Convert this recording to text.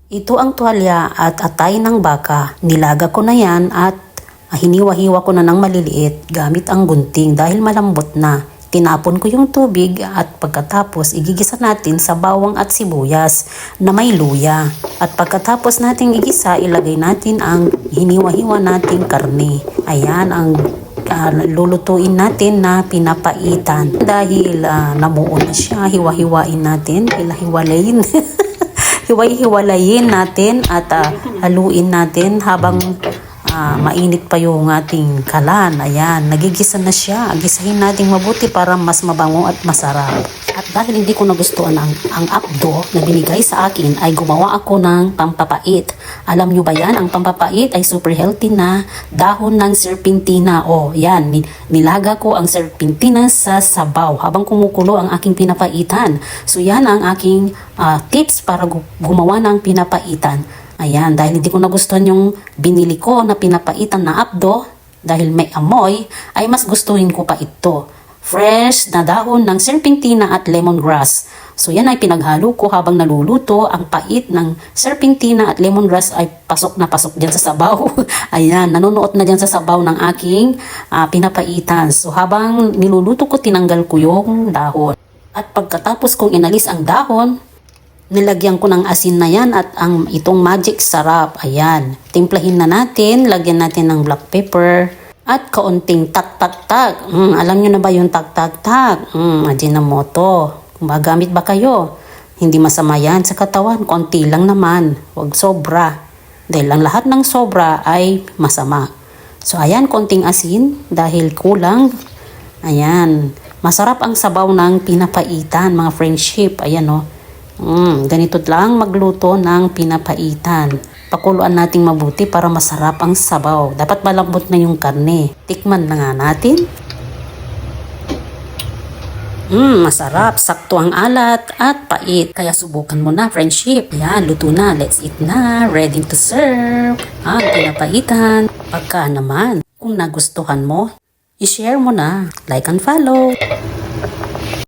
Ito ang tuwalya at atay ng baka. Nilaga ko na yan at hiniwa-hiwa ko na ng maliliit gamit ang gunting dahil malambot na. Tinapon ko yung tubig at pagkatapos igigisa natin sa bawang at sibuyas na may luya. At pagkatapos nating igisa, ilagay natin ang hiniwa-hiwa nating karne. Ayan ang lulutuin natin na pinapaitan. Dahil nabuo na siya, hiwa-hiwain natin, hiwa-hiwalayin. Hiwa-hiwalayin natin at haluin natin habang mainit pa yung ating kalan. Ayan, nagigisa na siya. Gisahin natin mabuti para mas mabango at masarap. At dahil hindi ko nagustuhan ang apdo na binigay sa akin, ay gumawa ako ng pampapait. Alam nyo ba yan? Ang pampapait ay super healthy na dahon ng serpentina. O, yan. Nilaga ko ang serpentina sa sabaw habang kumukulo ang aking pinapaitan. So, yan ang aking tips para gumawa ng pinapaitan. Ayan, dahil hindi ko nagustuhan yung binili ko na pinapaitan na apdo, dahil may amoy, ay mas gustuhin ko pa ito. Fresh na dahon ng serpentina at lemongrass. So yan ay pinaghalo ko habang naluluto. Ang pait ng serpentina at lemongrass ay pasok na pasok dyan sa sabaw. Ayan, nanunuot na dyan sa sabaw ng aking pinapaitan. So habang niluluto ko, tinanggal ko yung dahon. At pagkatapos kong inalis ang dahon, nilagyan ko ng asin na yan at itong magic sarap. Ayan, timplahin na natin, lagyan natin ng black pepper at kaunting tak-tak-tak. Alam nyo na ba yung tak-tak-tak? Ajinomoto. Kung magamit ba kayo? Hindi masama yan sa katawan, konti lang naman. Huwag sobra. Dahil ang lahat ng sobra ay masama. So ayan, konting asin dahil kulang. Ayan, masarap ang sabaw ng pinapaitan, mga friendship. Ayan o. Ganito lang magluto ng pinapaitan. Pakuluan nating mabuti para masarap ang sabaw. Dapat malambot na yung karne. Tikman na nga natin. Masarap. Sakto ang alat at pait. Kaya subukan mo na, friendship. Yan, luto na. Let's eat na. Ready to serve. Ang pinapaitan. Pagka naman, kung nagustuhan mo, i-share mo na. Like and follow.